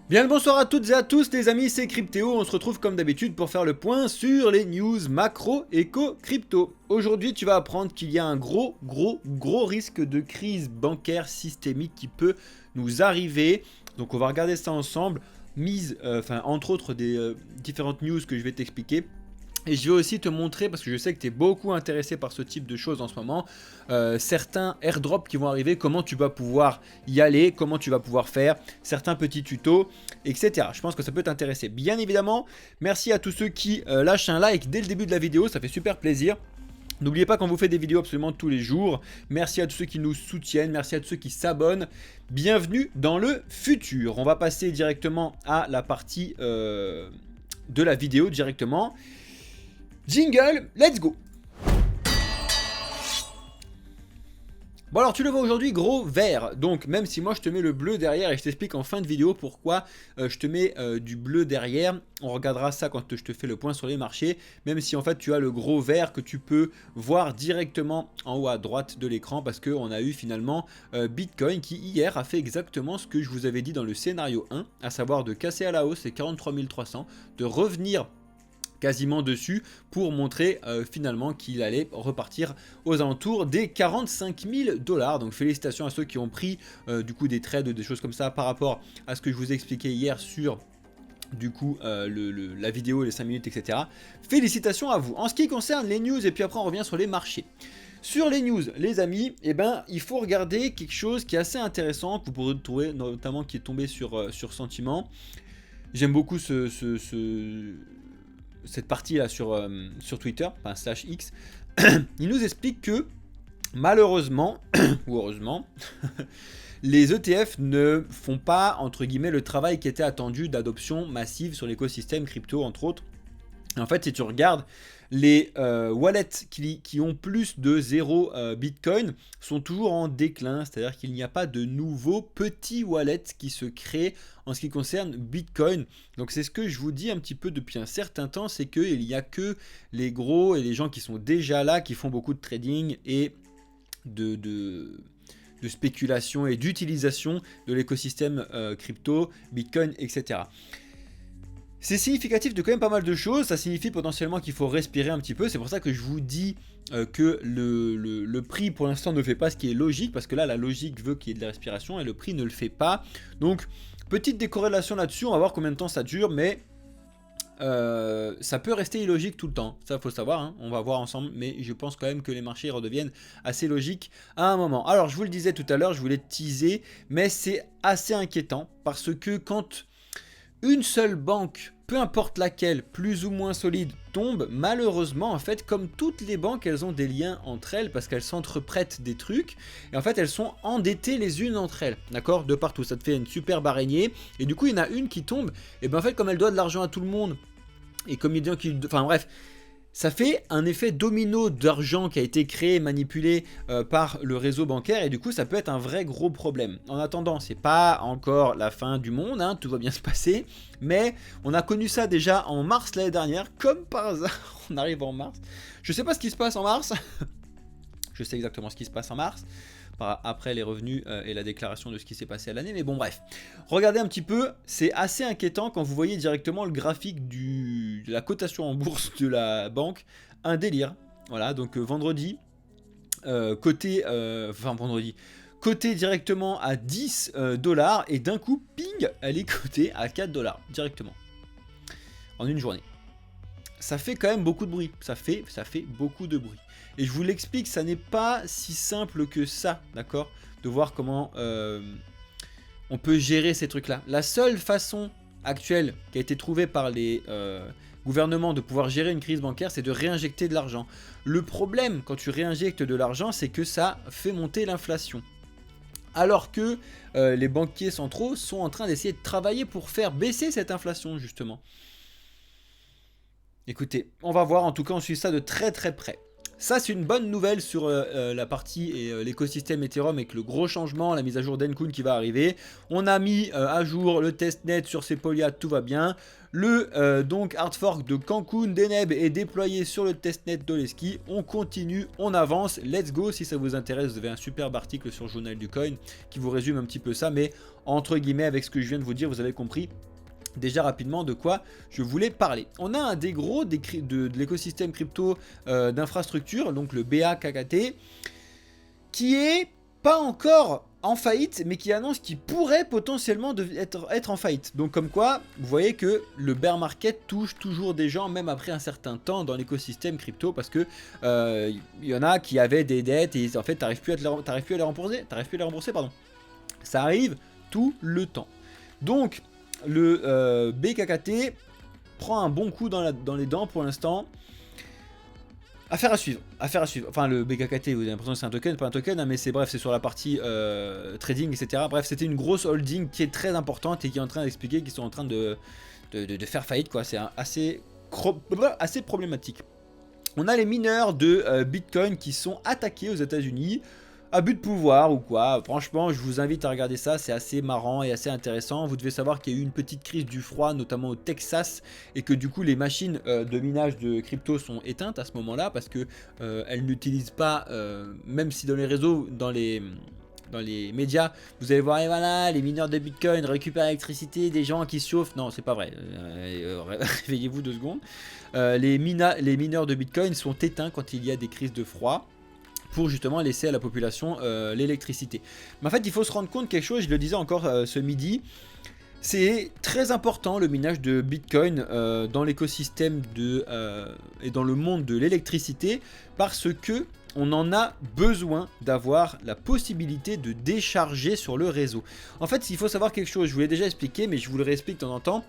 Bien le bonsoir à toutes et à tous les amis, c'est Cryptéo, on se retrouve comme d'habitude pour faire le point sur les news macro éco crypto. Aujourd'hui tu vas apprendre qu'il y a un gros risque de crise bancaire systémique qui peut nous arriver. Donc on va regarder ça ensemble, entre autres des différentes news que je vais t'expliquer. Et je vais aussi te montrer, parce que je sais que tu es beaucoup intéressé par ce type de choses en ce moment, certains airdrops qui vont arriver, comment tu vas pouvoir y aller, comment tu vas pouvoir faire, certains petits tutos, etc. Je pense que ça peut t'intéresser. Bien évidemment, merci à tous ceux qui lâchent un like dès le début de la vidéo, ça fait super plaisir. N'oubliez pas qu'on vous fait des vidéos absolument tous les jours. Merci à tous ceux qui nous soutiennent, merci à tous ceux qui s'abonnent. Bienvenue dans le futur. On va passer directement à la partie de la vidéo directement. Jingle, let's go. Bon alors tu le vois aujourd'hui, gros vert, donc même si moi je te mets le bleu derrière et je t'explique en fin de vidéo pourquoi je te mets du bleu derrière, on regardera ça quand je te fais le point sur les marchés, même si en fait tu as le gros vert que tu peux voir directement en haut à droite de l'écran parce qu'on a eu finalement Bitcoin qui hier a fait exactement ce que je vous avais dit dans le scénario 1, à savoir de casser à la hausse les 43 300, de revenir quasiment dessus pour montrer finalement qu'il allait repartir aux alentours des 45 000 $. Donc félicitations à ceux qui ont pris du coup des trades, des choses comme ça par rapport à ce que je vous ai expliqué hier sur du coup la vidéo, les 5 minutes, etc. Félicitations à vous. En ce qui concerne les news, et puis après on revient sur les marchés. Sur les news, les amis, eh ben, il faut regarder quelque chose qui est assez intéressant, que vous pourrez trouver notamment qui est tombé sur Sentiment. J'aime beaucoup cette partie là sur Twitter, enfin /X, il nous explique que malheureusement, ou heureusement, les ETF ne font pas entre guillemets le travail qui était attendu d'adoption massive sur l'écosystème crypto entre autres. En fait, si tu regardes, les wallets qui ont plus de 0 Bitcoin sont toujours en déclin, c'est-à-dire qu'il n'y a pas de nouveaux petits wallets qui se créent en ce qui concerne Bitcoin. Donc c'est ce que je vous dis un petit peu depuis un certain temps, c'est qu'il n'y a que les gros et les gens qui sont déjà là, qui font beaucoup de trading et de spéculation et d'utilisation de l'écosystème crypto, Bitcoin, etc. C'est significatif de quand même pas mal de choses, ça signifie potentiellement qu'il faut respirer un petit peu, c'est pour ça que je vous dis que le prix pour l'instant ne fait pas ce qui est logique, parce que là la logique veut qu'il y ait de la respiration et le prix ne le fait pas. Donc petite décorrélation là-dessus, on va voir combien de temps ça dure, mais ça peut rester illogique tout le temps, ça faut savoir, hein. On va voir ensemble, mais je pense quand même que les marchés redeviennent assez logiques à un moment. Alors je vous le disais tout à l'heure, je voulais teaser, mais c'est assez inquiétant, parce que quand une seule banque, peu importe laquelle, plus ou moins solide, tombe, malheureusement, en fait, comme toutes les banques, elles ont des liens entre elles parce qu'elles s'entreprêtent des trucs. Et en fait, elles sont endettées les unes entre elles, d'accord, de partout. Ça te fait une superbe araignée. Et du coup, il y en a une qui tombe. Et bien, en fait, comme elle doit de l'argent à tout le monde, et comme il y a des gens qui... Enfin, bref... Ça fait un effet domino d'argent qui a été créé, manipulé par le réseau bancaire, et du coup ça peut être un vrai gros problème. En attendant, c'est pas encore la fin du monde, hein, tout va bien se passer, mais on a connu ça déjà en mars l'année dernière, comme par hasard, on arrive en mars. Je sais pas ce qui se passe en mars, je sais exactement ce qui se passe en mars, après les revenus et la déclaration de ce qui s'est passé à l'année, mais bon bref. Regardez un petit peu, c'est assez inquiétant quand vous voyez directement le graphique de la cotation en bourse de la banque, un délire. Voilà, donc vendredi, côté directement à 10 $, et d'un coup, ping, elle est cotée à 4 $ directement, en une journée. Ça fait quand même beaucoup de bruit, ça fait beaucoup de bruit. Et je vous l'explique, ça n'est pas si simple que ça, d'accord, de voir comment on peut gérer ces trucs-là. La seule façon actuelle qui a été trouvée par les gouvernements de pouvoir gérer une crise bancaire, c'est de réinjecter de l'argent. Le problème quand tu réinjectes de l'argent, c'est que ça fait monter l'inflation. Alors que les banquiers centraux sont en train d'essayer de travailler pour faire baisser cette inflation, justement. Écoutez, on va voir, en tout cas on suit ça de très très près. Ça, c'est une bonne nouvelle sur la partie et l'écosystème Ethereum avec le gros changement, la mise à jour d'Encun qui va arriver. On a mis à jour le testnet sur Sepolia, tout va bien. Le donc hard fork de Cancun Deneb est déployé sur le testnet d'Oleski. On continue, on avance, let's go. Si ça vous intéresse, vous avez un superbe article sur Journal du Coin qui vous résume un petit peu ça, mais entre guillemets avec ce que je viens de vous dire, vous avez compris déjà rapidement de quoi je voulais parler. On a un des gros de l'écosystème crypto d'infrastructure, donc le BAKKT, qui est pas encore en faillite, mais qui annonce qu'il pourrait potentiellement être en faillite. Donc comme quoi, vous voyez que le bear market touche toujours des gens, même après un certain temps dans l'écosystème crypto, parce que y en a qui avaient des dettes et en fait t'arrives plus à les rembourser, pardon. Ça arrive tout le temps. Donc le BKKT prend un bon coup dans les dents pour l'instant. Affaire à suivre. Enfin, le BKKT, vous avez l'impression que c'est un token, pas un token, hein, mais c'est bref, c'est sur la partie trading, etc. Bref, c'était une grosse holding qui est très importante et qui est en train d'expliquer qu'ils sont en train de faire faillite, quoi. C'est assez problématique. On a les mineurs de Bitcoin qui sont attaqués aux États-Unis. Abus de pouvoir ou quoi, franchement je vous invite à regarder ça, c'est assez marrant et assez intéressant. Vous devez savoir qu'il y a eu une petite crise du froid notamment au Texas et que du coup les machines de minage de crypto sont éteintes à ce moment là parce que elles n'utilisent pas, même si dans les réseaux, dans les médias, vous allez voir, et voilà, les mineurs de Bitcoin récupèrent l'électricité des gens qui se chauffent. Non, c'est pas vrai. Réveillez-vous 2 secondes. Les mineurs de Bitcoin sont éteints quand il y a des crises de froid, pour justement laisser à la population l'électricité. Mais en fait, il faut se rendre compte quelque chose, je le disais encore ce midi, c'est très important le minage de Bitcoin dans l'écosystème et dans le monde de l'électricité, parce que on en a besoin d'avoir la possibilité de décharger sur le réseau. En fait, il faut savoir quelque chose, je vous l'ai déjà expliqué, mais je vous le réexplique de temps en temps.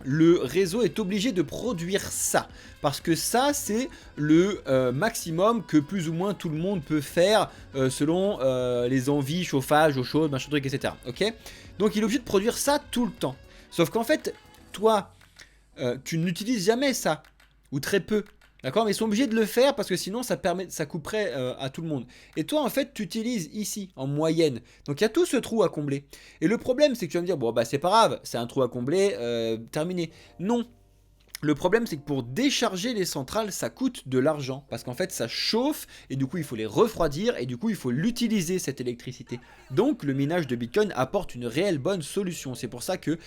Le réseau est obligé de produire ça, parce que ça c'est le maximum que plus ou moins tout le monde peut faire selon les envies, chauffage, eau chaude, machin truc, etc. Ok, donc il est obligé de produire ça tout le temps. Sauf qu'en fait, toi, tu n'utilises jamais ça, ou très peu. D'accord, mais ils sont obligés de le faire parce que sinon ça couperait à tout le monde. Et toi en fait tu utilises ici en moyenne. Donc il y a tout ce trou à combler. Et le problème c'est que tu vas me dire bon bah c'est pas grave, c'est un trou à combler, terminé. Non. Le problème c'est que pour décharger les centrales ça coûte de l'argent parce qu'en fait ça chauffe et du coup il faut les refroidir et du coup il faut l'utiliser cette électricité. Donc le minage de Bitcoin apporte une réelle bonne solution. C'est pour ça que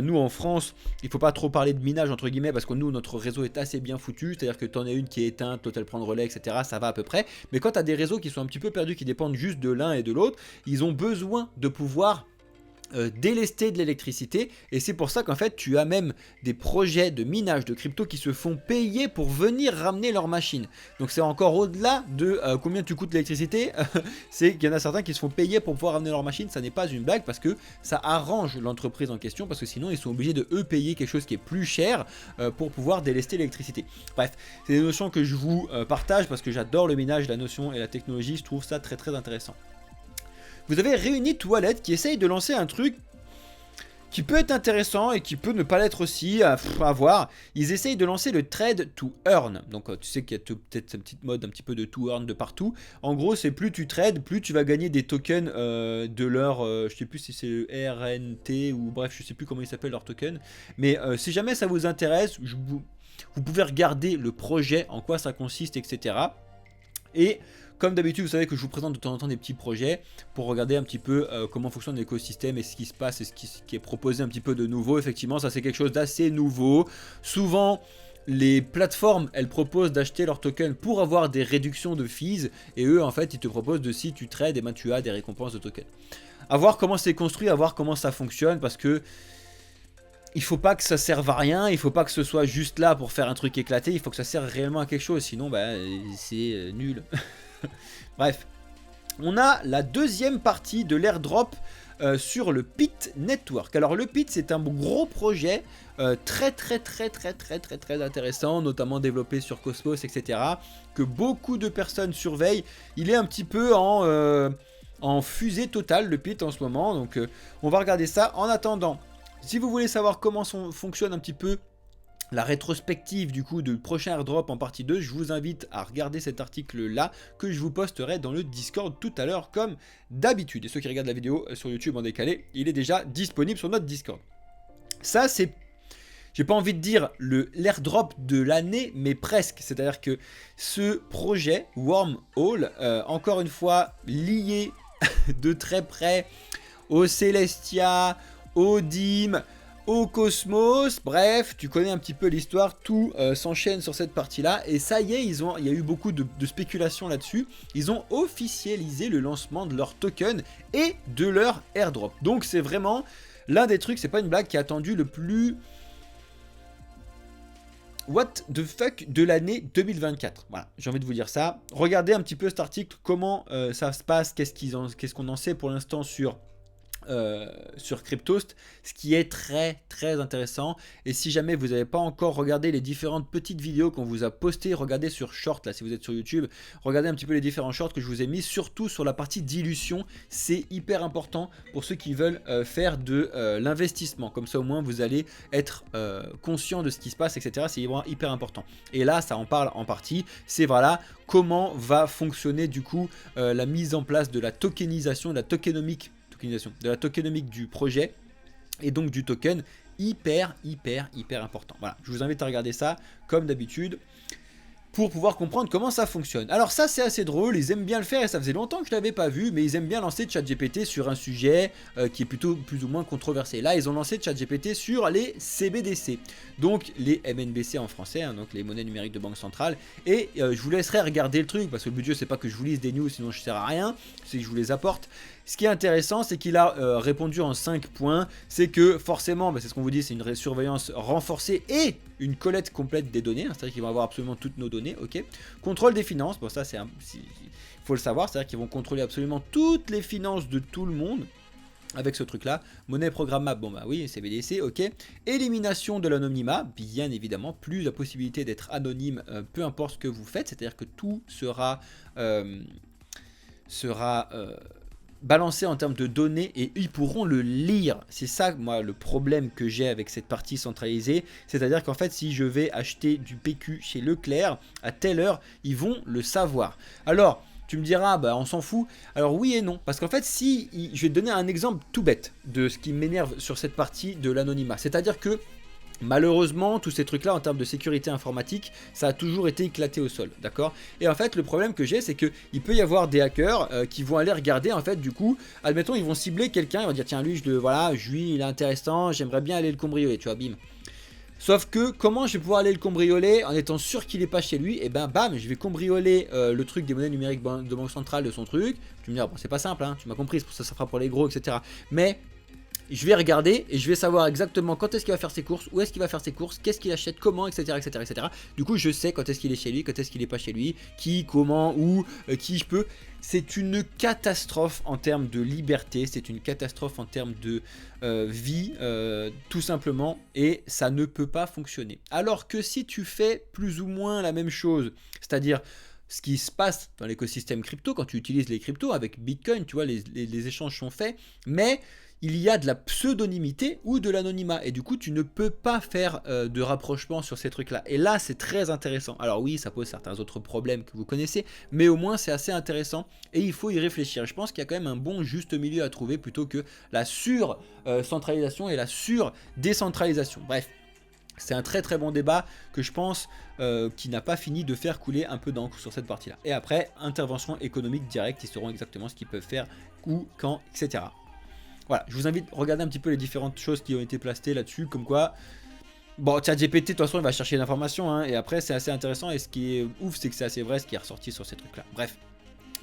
nous en France il ne faut pas trop parler de minage entre guillemets parce que nous notre réseau est assez bien foutu, c'est à dire que tu en as une qui est éteinte, l'autre elle prend le relais, etc. Ça va à peu près, mais quand tu as des réseaux qui sont un petit peu perdus, qui dépendent juste de l'un et de l'autre, ils ont besoin de pouvoir délester de l'électricité, et c'est pour ça qu'en fait tu as même des projets de minage de crypto qui se font payer pour venir ramener leur machine. Donc c'est encore au-delà de combien tu coûtes l'électricité. C'est qu'il y en a certains qui se font payer pour pouvoir ramener leur machine. Ça n'est pas une blague parce que ça arrange l'entreprise en question, parce que sinon ils sont obligés de eux payer quelque chose qui est plus cher pour pouvoir délester l'électricité. Bref, c'est des notions que je vous partage parce que j'adore le minage, la notion et la technologie. Je trouve ça très très intéressant. Vous avez Reunit Wallet qui essaye de lancer un truc qui peut être intéressant et qui peut ne pas l'être aussi, à voir. Ils essayent de lancer le trade to earn. Donc tu sais qu'il y a peut-être cette petite mode un petit peu de to earn de partout. En gros, c'est plus tu trades, plus tu vas gagner des tokens de leur, je sais plus si c'est le RNT ou bref, je sais plus comment il s'appelle leur token. Mais si jamais ça vous intéresse, vous pouvez regarder le projet, en quoi ça consiste, etc. Et comme d'habitude, vous savez que je vous présente de temps en temps des petits projets pour regarder un petit peu comment fonctionne l'écosystème et ce qui se passe et ce qui est proposé un petit peu de nouveau. Effectivement, ça c'est quelque chose d'assez nouveau. Souvent, les plateformes, elles proposent d'acheter leurs tokens pour avoir des réductions de fees. Et eux, en fait, ils te proposent de si tu trades, et ben, tu as des récompenses de tokens. À voir comment c'est construit, à voir comment ça fonctionne, parce que il faut pas que ça serve à rien, il faut pas que ce soit juste là pour faire un truc éclaté, il faut que ça serve réellement à quelque chose, sinon bah, c'est nul. Bref, on a la deuxième partie de l'airdrop sur le Pit Network. Alors le Pit c'est un gros projet très intéressant, notamment développé sur Cosmos, etc. que beaucoup de personnes surveillent. Il est un petit peu en fusée totale le Pit en ce moment, donc on va regarder ça. En attendant, si vous voulez savoir comment fonctionne un petit peu la rétrospective du coup de prochain airdrop en partie 2, je vous invite à regarder cet article là que je vous posterai dans le Discord tout à l'heure comme d'habitude. Et ceux qui regardent la vidéo sur YouTube en décalé, il est déjà disponible sur notre Discord. Ça c'est, j'ai pas envie de dire l'airdrop de l'année, mais presque. C'est-à-dire que ce projet Wormhole, encore une fois lié de très près au Celestia, au DIM, au Cosmos, bref, tu connais un petit peu l'histoire, tout s'enchaîne sur cette partie-là, et ça y est, il y a eu beaucoup de spéculation là-dessus, ils ont officialisé le lancement de leur token et de leur airdrop. Donc c'est vraiment l'un des trucs, c'est pas une blague, qui est attendu le plus... what the fuck de l'année 2024. Voilà, j'ai envie de vous dire ça. Regardez un petit peu cet article, comment ça se passe, qu'est-ce qu'on en sait pour l'instant sur Cryptost, ce qui est très très intéressant. Et si jamais vous n'avez pas encore regardé les différentes petites vidéos qu'on vous a postées, regardez sur Short, là si vous êtes sur YouTube, regardez un petit peu les différents shorts que je vous ai mis, surtout sur la partie dilution. C'est hyper important pour ceux qui veulent faire de l'investissement, comme ça au moins vous allez être conscient de ce qui se passe, etc. C'est vraiment hyper important. Et là ça en parle en partie, c'est voilà comment va fonctionner du coup la mise en place de la tokenisation, de la tokenomique du projet et donc du token, hyper important. Voilà, je vous invite à regarder ça comme d'habitude pour pouvoir comprendre comment ça fonctionne. Alors ça c'est assez drôle, ils aiment bien le faire et ça faisait longtemps que je l'avais pas vu, mais ils aiment bien lancer ChatGPT sur un sujet qui est plutôt plus ou moins controversé. Là ils ont lancé ChatGPT sur les CBDC, donc les MNBC en français, hein, donc les monnaies numériques de banque centrale, et je vous laisserai regarder le truc, parce que le but c'est pas que je vous lise des news sinon je ne sers à rien, c'est que je vous les apporte. Ce qui est intéressant, c'est qu'il a répondu en 5 points. C'est que forcément, c'est ce qu'on vous dit, c'est une surveillance renforcée et une collecte complète des données. Hein, c'est-à-dire qu'ils vont avoir absolument toutes nos données. Ok. Contrôle des finances, bon ça il faut le savoir, c'est-à-dire qu'ils vont contrôler absolument toutes les finances de tout le monde. Avec ce truc là, monnaie programmable, bon bah oui, CBDC, ok. Élimination de l'anonymat, bien évidemment, plus la possibilité d'être anonyme, peu importe ce que vous faites, c'est-à-dire que tout sera balancé en termes de données et ils pourront le lire. C'est ça, moi, le problème que j'ai avec cette partie centralisée. C'est-à-dire qu'en fait, si je vais acheter du PQ chez Leclerc à telle heure, ils vont le savoir. Alors, tu me diras, bah on s'en fout. Alors oui et non, parce qu'en fait, je vais te donner un exemple tout bête de ce qui m'énerve sur cette partie de l'anonymat. C'est-à-dire que malheureusement, tous ces trucs-là, en termes de sécurité informatique, ça a toujours été éclaté au sol, d'accord? Et en fait, le problème que j'ai, c'est qu'il peut y avoir des hackers qui vont aller regarder, en fait, du coup, admettons, ils vont cibler quelqu'un, ils vont dire, tiens, lui, lui, il est intéressant, j'aimerais bien aller le cambrioler, tu vois, bim. Sauf que, comment je vais pouvoir aller le cambrioler en étant sûr qu'il n'est pas chez lui? Et ben, bam, je vais cambrioler le truc des monnaies numériques de banque centrale de son truc. Tu me diras, bon, c'est pas simple, hein, tu m'as compris, c'est pour ça que ça fera pour les gros, etc. Mais je vais regarder et je vais savoir exactement quand est-ce qu'il va faire ses courses, où est-ce qu'il va faire ses courses, qu'est-ce qu'il achète, comment, etc., etc., etc. Du coup, je sais quand est-ce qu'il est chez lui, quand est-ce qu'il n'est pas chez lui, qui, comment, où, qui je peux. C'est une catastrophe en termes de liberté, c'est une catastrophe en termes de vie, tout simplement, et ça ne peut pas fonctionner. Alors que si tu fais plus ou moins la même chose, c'est-à-dire ce qui se passe dans l'écosystème crypto, quand tu utilises les cryptos avec Bitcoin, tu vois, les échanges sont faits, mais il y a de la pseudonymité ou de l'anonymat. Et du coup, tu ne peux pas faire de rapprochement sur ces trucs-là. Et là, c'est très intéressant. Alors oui, ça pose certains autres problèmes que vous connaissez, mais au moins, c'est assez intéressant et il faut y réfléchir. Je pense qu'il y a quand même un bon juste milieu à trouver plutôt que la sur-centralisation et la sur-décentralisation. Bref. C'est un très très bon débat que je pense qui n'a pas fini de faire couler un peu d'encre sur cette partie-là. Et après, intervention économique directe, ils sauront exactement ce qu'ils peuvent faire, où, quand, etc. Voilà, je vous invite à regarder un petit peu les différentes choses qui ont été placées là-dessus, comme quoi... Bon, ChatGPT, de toute façon, il va chercher l'information, hein, et après, c'est assez intéressant, et ce qui est ouf, c'est que c'est assez vrai ce qui est ressorti sur ces trucs-là. Bref.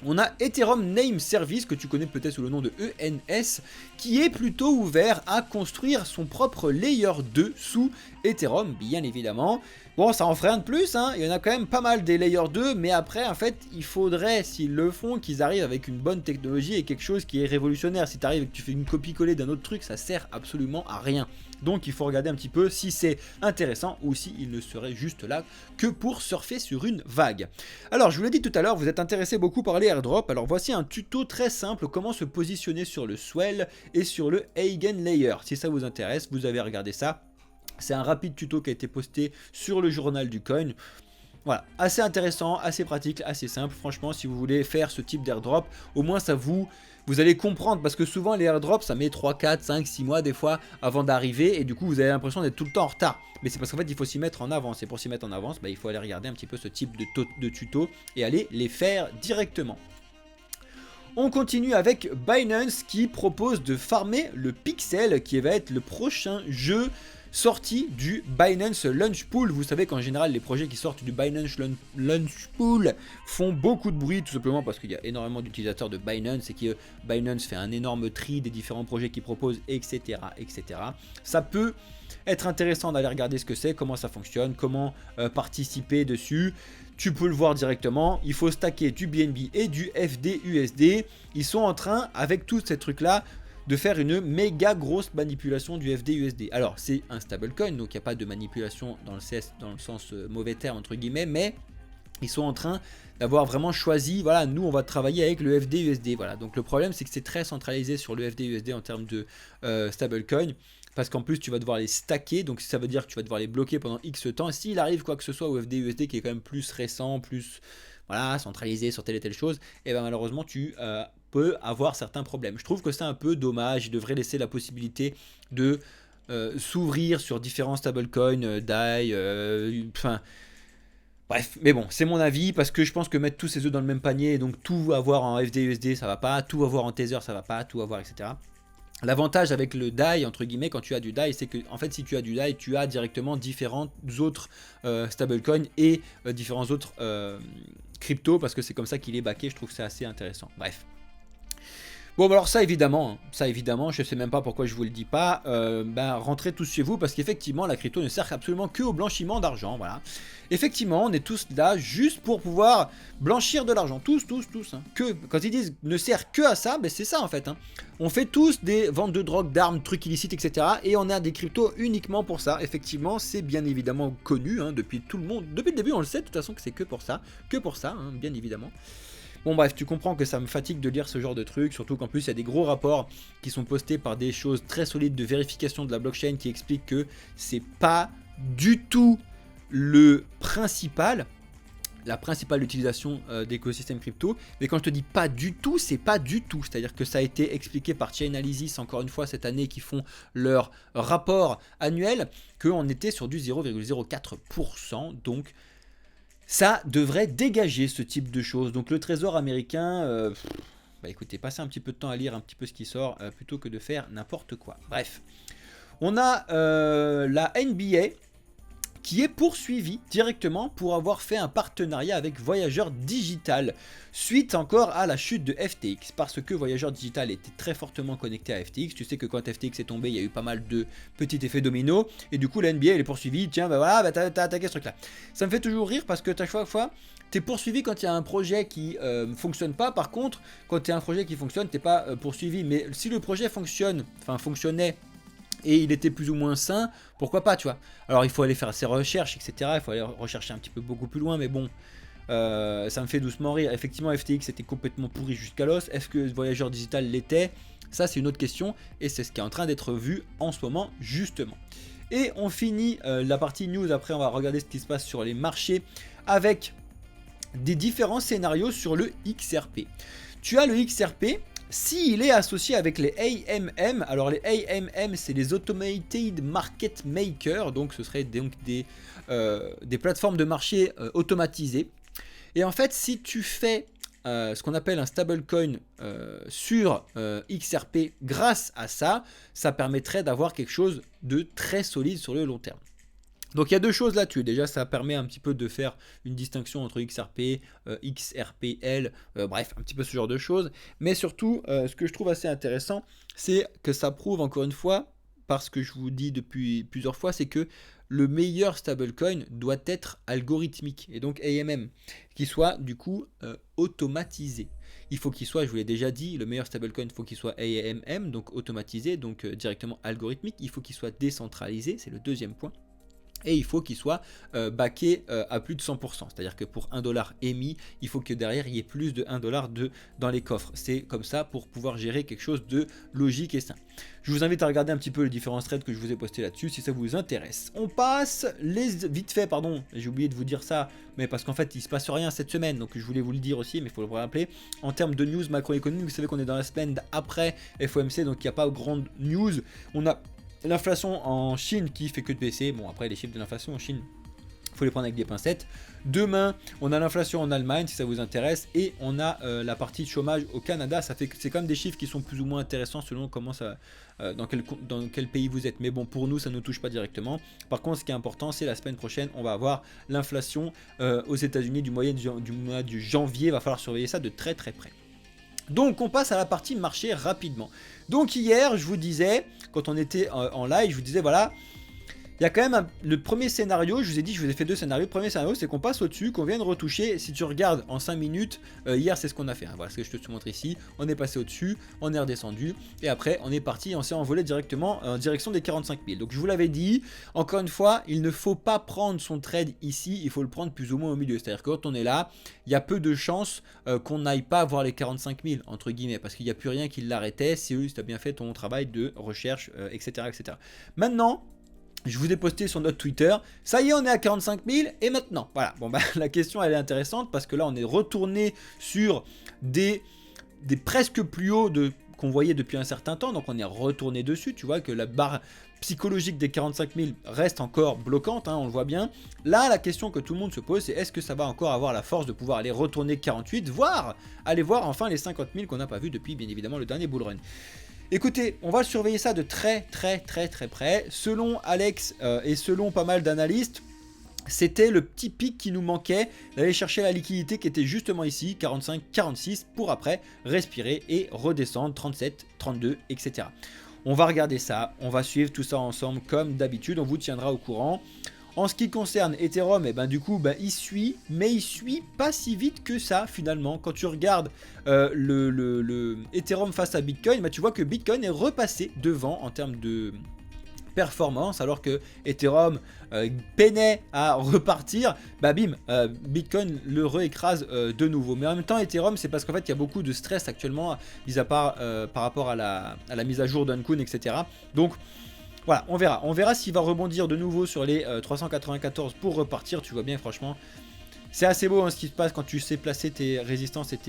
On a Ethereum Name Service, que tu connais peut-être sous le nom de ENS, qui est plutôt ouvert à construire son propre Layer 2 sous Ethereum, bien évidemment. Bon, ça en ferait un de plus, hein. Il y en a quand même pas mal des Layer 2, mais après, en fait, il faudrait, s'ils le font, qu'ils arrivent avec une bonne technologie et quelque chose qui est révolutionnaire. Si tu arrives et que tu fais une copie-coller d'un autre truc, ça sert absolument à rien. Donc il faut regarder un petit peu si c'est intéressant ou si il ne serait juste là que pour surfer sur une vague. Alors je vous l'ai dit tout à l'heure, vous êtes intéressé beaucoup par les airdrops. Alors voici un tuto très simple, comment se positionner sur le Swell et sur le Eigen Layer. Si ça vous intéresse, vous avez regardé ça C'est un rapide tuto qui a été posté sur le journal du coin. Voilà, assez intéressant, assez pratique, assez simple. Franchement, si vous voulez faire ce type d'airdrop, au moins ça vous allez comprendre. Parce que souvent les airdrops, ça met 3, 4, 5, 6 mois des fois avant d'arriver. Et du coup, vous avez l'impression d'être tout le temps en retard. Mais c'est parce qu'en fait, il faut s'y mettre en avance. Et pour s'y mettre en avance, bah, il faut aller regarder un petit peu ce type de tuto et aller les faire directement. On continue avec Binance qui propose de farmer le Pixel qui va être le prochain jeu sorti du Binance Launch Pool. Vous savez qu'en général les projets qui sortent du Binance Launch Pool font beaucoup de bruit tout simplement parce qu'il y a énormément d'utilisateurs de Binance et que Binance fait un énorme tri des différents projets qu'ils proposent, etc., etc. Ça peut être intéressant d'aller regarder ce que c'est, comment ça fonctionne, comment participer dessus. Tu peux le voir directement, il faut stacker du BNB et du FDUSD. Ils sont en train, avec tous ces trucs-là, de faire une méga grosse manipulation du FDUSD. Alors, c'est un stablecoin, donc il n'y a pas de manipulation dans le sens mauvais terme, entre guillemets, mais ils sont en train d'avoir vraiment choisi, voilà, nous on va travailler avec le FDUSD. Voilà, donc le problème c'est que c'est très centralisé sur le FDUSD en termes de stablecoin. Parce qu'en plus tu vas devoir les stacker, donc ça veut dire que tu vas devoir les bloquer pendant X temps. S'il arrive quoi que ce soit au FDUSD qui est quand même plus récent, plus voilà, centralisé sur telle et telle chose, et bien malheureusement tu peux avoir certains problèmes. Je trouve que c'est un peu dommage, il devrait laisser la possibilité de s'ouvrir sur différents stablecoins, DAI, enfin... Bref, mais bon, c'est mon avis parce que je pense que mettre tous ces œufs dans le même panier, donc tout avoir en FDUSD ça va pas, tout avoir en Tether ça va pas, tout avoir etc. L'avantage avec le DAI, entre guillemets, quand tu as du DAI, c'est que en fait, si tu as du DAI, tu as directement différents autres stablecoins et différents autres cryptos, parce que c'est comme ça qu'il est backé. Je trouve que c'est assez intéressant. Bref. Bon, bah alors ça évidemment, je sais même pas pourquoi je vous le dis pas, rentrez tous chez vous parce qu'effectivement la crypto ne sert absolument que au blanchiment d'argent, voilà. Effectivement, on est tous là juste pour pouvoir blanchir de l'argent, tous, hein. Que, quand ils disent ne sert que à ça, ben c'est ça en fait, hein. On fait tous des ventes de drogue, d'armes, trucs illicites, etc. Et on a des cryptos uniquement pour ça, effectivement, c'est bien évidemment connu, hein, depuis tout le monde, depuis le début on le sait de toute façon que c'est que pour ça, hein, bien évidemment. Bon bref, tu comprends que ça me fatigue de lire ce genre de trucs, surtout qu'en plus il y a des gros rapports qui sont postés par des choses très solides de vérification de la blockchain qui expliquent que c'est pas du tout le principal, la principale utilisation d'écosystème crypto. Mais quand je te dis pas du tout, c'est pas du tout. C'est-à-dire que ça a été expliqué par Chainalysis encore une fois cette année qui font leur rapport annuel, qu'on était sur du 0,04%. Donc ça devrait dégager ce type de choses. Donc le trésor américain, écoutez, passez un petit peu de temps à lire un petit peu ce qui sort plutôt que de faire n'importe quoi. Bref, on a la NBA qui est poursuivie directement pour avoir fait un partenariat avec Voyageur Digital suite encore à la chute de FTX, parce que Voyageur Digital était très fortement connecté à FTX. Tu sais que quand FTX est tombé, il y a eu pas mal de petits effets dominos et du coup la NBA elle est poursuivie. Tiens, t'as attaqué ce truc là. Ça me fait toujours rire parce que à chaque fois t'es poursuivi quand il y a un projet qui fonctionne pas. Par contre, quand tu as un projet qui fonctionne, t'es pas poursuivi. Mais si le projet fonctionnait et il était plus ou moins sain, pourquoi pas, tu vois. Alors il faut aller faire ses recherches, etc. Il faut aller rechercher un petit peu beaucoup plus loin, mais bon, ça me fait doucement rire. Effectivement, FTX était complètement pourri jusqu'à l'os. Est-ce que Voyageur Digital l'était? Ça, c'est une autre question, et c'est ce qui est en train d'être vu en ce moment, justement. Et on finit la partie news, après on va regarder ce qui se passe sur les marchés, avec des différents scénarios sur le XRP. Tu as le XRP, s'il est associé avec les AMM, alors les AMM c'est les Automated Market Makers, donc ce serait donc des plateformes de marché automatisées. Et en fait si tu fais ce qu'on appelle un stablecoin sur XRP grâce à ça, ça permettrait d'avoir quelque chose de très solide sur le long terme. Donc il y a deux choses là-dessus. Déjà, ça permet un petit peu de faire une distinction entre XRP, XRPL, bref, un petit peu ce genre de choses. Mais surtout, ce que je trouve assez intéressant, c'est que ça prouve encore une fois, parce que je vous dis depuis plusieurs fois, c'est que le meilleur stablecoin doit être algorithmique, et donc AMM, qui soit du coup automatisé. Il faut qu'il soit, je vous l'ai déjà dit, le meilleur stablecoin, il faut qu'il soit AMM, donc automatisé, donc directement algorithmique. Il faut qu'il soit décentralisé, c'est le deuxième point. Et il faut qu'il soit backé à plus de 100%. C'est-à-dire que pour 1$ émis, il faut que derrière il y ait plus de 1$ dans les coffres. C'est comme ça pour pouvoir gérer quelque chose de logique et sain. Je vous invite à regarder un petit peu les différents threads que je vous ai postés là-dessus si ça vous intéresse. On passe vite fait, pardon, j'ai oublié de vous dire ça, mais parce qu'en fait il se passe rien cette semaine, donc je voulais vous le dire aussi, mais il faut le rappeler. En termes de news macroéconomiques, vous savez qu'on est dans la semaine après FOMC, donc il n'y a pas grande news. On a l'inflation en Chine qui fait que de baisser. Bon, après les chiffres de l'inflation en Chine, il faut les prendre avec des pincettes. Demain, on a l'inflation en Allemagne si ça vous intéresse, et on a la partie de chômage au Canada. Ça fait que c'est quand même des chiffres qui sont plus ou moins intéressants selon comment ça, dans quel pays vous êtes. Mais bon, pour nous, ça ne nous touche pas directement. Par contre, ce qui est important, c'est la semaine prochaine, on va avoir l'inflation aux États-Unis du mois de janvier. Il va falloir surveiller ça de très très près. Donc on passe à la partie marché rapidement. Donc hier je vous disais, quand on était en live, je vous disais voilà, il y a quand même le premier scénario, je vous ai dit, je vous ai fait 2 scénarios. Le premier scénario, c'est qu'on passe au-dessus, qu'on vient de retoucher. Si tu regardes en 5 minutes, hier c'est ce qu'on a fait, hein. Voilà ce que je te montre ici. On est passé au-dessus, on est redescendu, et après on est parti, on s'est envolé directement en direction des 45 000. Donc je vous l'avais dit, encore une fois, il ne faut pas prendre son trade ici, il faut le prendre plus ou moins au milieu. C'est-à-dire que quand on est là, il y a peu de chances qu'on n'aille pas voir les 45 000, entre guillemets, parce qu'il n'y a plus rien qui l'arrêtait, si tu as bien fait ton travail de recherche, etc., etc. Maintenant, je vous ai posté sur notre Twitter, ça y est on est à 45 000 et maintenant, voilà, bon bah la question elle est intéressante parce que là on est retourné sur des presque plus hauts qu'on voyait depuis un certain temps, donc on est retourné dessus, tu vois que la barre psychologique des 45 000 reste encore bloquante, hein, on le voit bien. Là la question que tout le monde se pose c'est est-ce que ça va encore avoir la force de pouvoir aller retourner 48, voire aller voir enfin les 50 000 qu'on n'a pas vu depuis bien évidemment le dernier bull run. Écoutez, on va surveiller ça de très près. Selon Alex et selon pas mal d'analystes, c'était le petit pic qui nous manquait d'aller chercher la liquidité qui était justement ici, 45, 46, pour après respirer et redescendre 37, 32, etc. On va regarder ça, on va suivre tout ça ensemble comme d'habitude, on vous tiendra au courant. En ce qui concerne Ethereum, et ben du coup, il suit, mais il suit pas si vite que ça finalement. Quand tu regardes le Ethereum face à Bitcoin, tu vois que Bitcoin est repassé devant en termes de performance, alors que Ethereum peinait à repartir, bim, Bitcoin le réécrase de nouveau. Mais en même temps, Ethereum, c'est parce qu'en fait, il y a beaucoup de stress actuellement, mis à part par rapport à la mise à jour d'Uncun, etc. Donc, voilà, on verra s'il va rebondir de nouveau sur les 394 pour repartir. Tu vois bien, franchement, c'est assez beau hein, ce qui se passe quand tu sais placer tes résistances et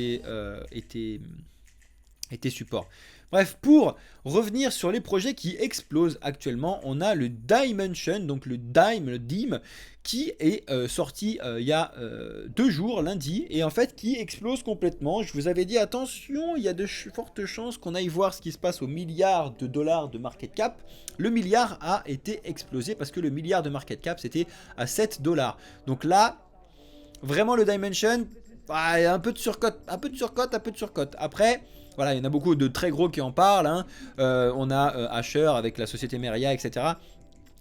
tes supports. Bref, pour revenir sur les projets qui explosent actuellement, on a le Dimension, donc le DIM, qui est sorti il y a 2 jours, lundi, et en fait qui explose complètement. Je vous avais dit attention, il y a de fortes chances qu'on aille voir ce qui se passe au milliard de dollars de market cap. Le milliard a été explosé parce que le milliard de market cap c'était à 7 $. Donc là, vraiment le Dimension, un peu de surcote. Après, voilà, il y en a beaucoup de très gros qui en parlent, hein. On a Asher avec la société Meria, etc.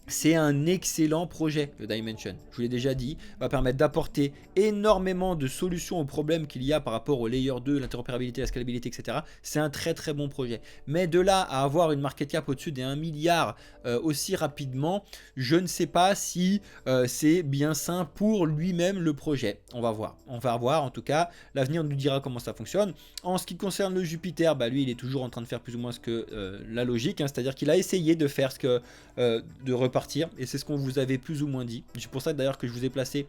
C'est un excellent projet, le Dimension. Je vous l'ai déjà dit, va permettre d'apporter énormément de solutions aux problèmes qu'il y a par rapport au layer 2, l'interopérabilité, la scalabilité, etc. C'est un très bon projet. Mais de là à avoir une market cap au-dessus des 1 milliard aussi rapidement, je ne sais pas si c'est bien sain pour lui-même le projet. On va voir. En tout cas, l'avenir nous dira comment ça fonctionne. En ce qui concerne le Jupiter, lui il est toujours en train de faire plus ou moins ce que la logique, hein, c'est-à-dire qu'il a essayé de faire ce que de repartir, et c'est ce qu'on vous avait plus ou moins dit. C'est pour ça d'ailleurs que je vous ai placé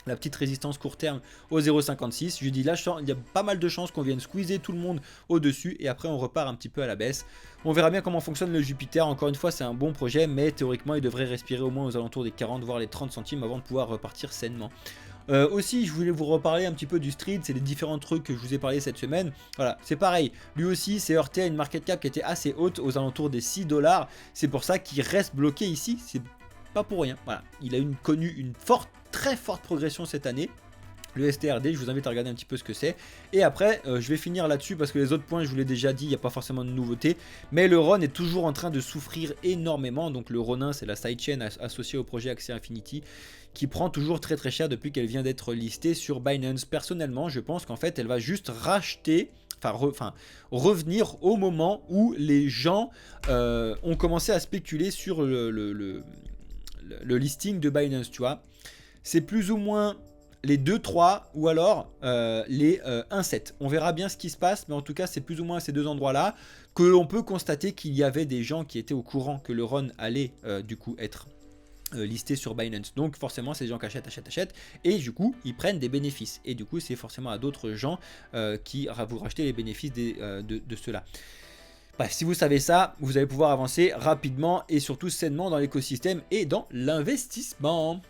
la petite résistance court terme au 0,56. Je dis là, il y a pas mal de chances qu'on vienne squeezer tout le monde au-dessus et après on repart un petit peu à la baisse. On verra bien comment fonctionne le Jupiter. Encore une fois, c'est un bon projet, mais théoriquement il devrait respirer au moins aux alentours des 40 voire les 30 centimes avant de pouvoir repartir sainement. Aussi, je voulais vous reparler un petit peu du street, c'est les différents trucs que je vous ai parlé cette semaine. Voilà, c'est pareil, lui aussi s'est heurté à une market cap qui était assez haute, aux alentours des 6 $. C'est pour ça qu'il reste bloqué ici, c'est pas pour rien. Voilà, il a connu une très forte progression cette année. Le STRD, je vous invite à regarder un petit peu ce que c'est. Et après, je vais finir là-dessus parce que les autres points, je vous l'ai déjà dit, il n'y a pas forcément de nouveauté. Mais le RON est toujours en train de souffrir énormément. Donc le RON1, c'est la sidechain associée au projet Axie Infinity qui prend toujours très cher depuis qu'elle vient d'être listée sur Binance. Personnellement, je pense qu'en fait, elle va juste racheter, revenir au moment où les gens ont commencé à spéculer sur le listing de Binance, tu vois. C'est plus ou moins les 2-3 ou alors les 1-7. On verra bien ce qui se passe, mais en tout cas, c'est plus ou moins à ces deux endroits-là que l'on peut constater qu'il y avait des gens qui étaient au courant que le RON allait du coup être listé sur Binance. Donc forcément, c'est des gens qui achètent, et du coup, ils prennent des bénéfices. Et du coup, c'est forcément à d'autres gens qui vous rachetez les bénéfices de ceux-là. Bref, si vous savez ça, vous allez pouvoir avancer rapidement et surtout sainement dans l'écosystème et dans l'investissement.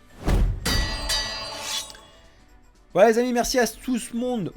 Voilà les amis, merci à tout le monde,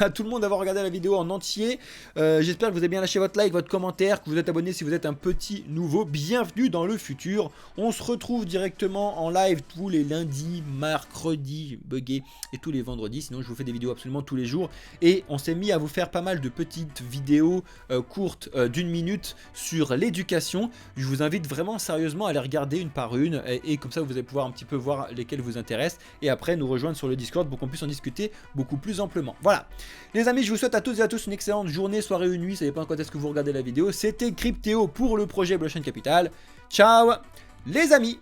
à tout le monde d'avoir regardé la vidéo en entier. J'espère que vous avez bien lâché votre like, votre commentaire, que vous êtes abonné si vous êtes un petit nouveau. Bienvenue dans le futur. On se retrouve directement en live tous les lundis, mercredis, buggés et tous les vendredis. Sinon, je vous fais des vidéos absolument tous les jours. Et on s'est mis à vous faire pas mal de petites vidéos courtes d'1 minute sur l'éducation. Je vous invite vraiment sérieusement à les regarder une par une. Et comme ça, vous allez pouvoir un petit peu voir lesquelles vous intéressent. Et après, nous rejoindre sur le Discord pour qu'on puisse en discuter beaucoup plus amplement. Voilà. Les amis, je vous souhaite à toutes et à tous une excellente journée, soirée ou nuit. Ça dépend quand est-ce que vous regardez la vidéo. C'était Cryptéo pour le projet Blockchain Capital. Ciao les amis!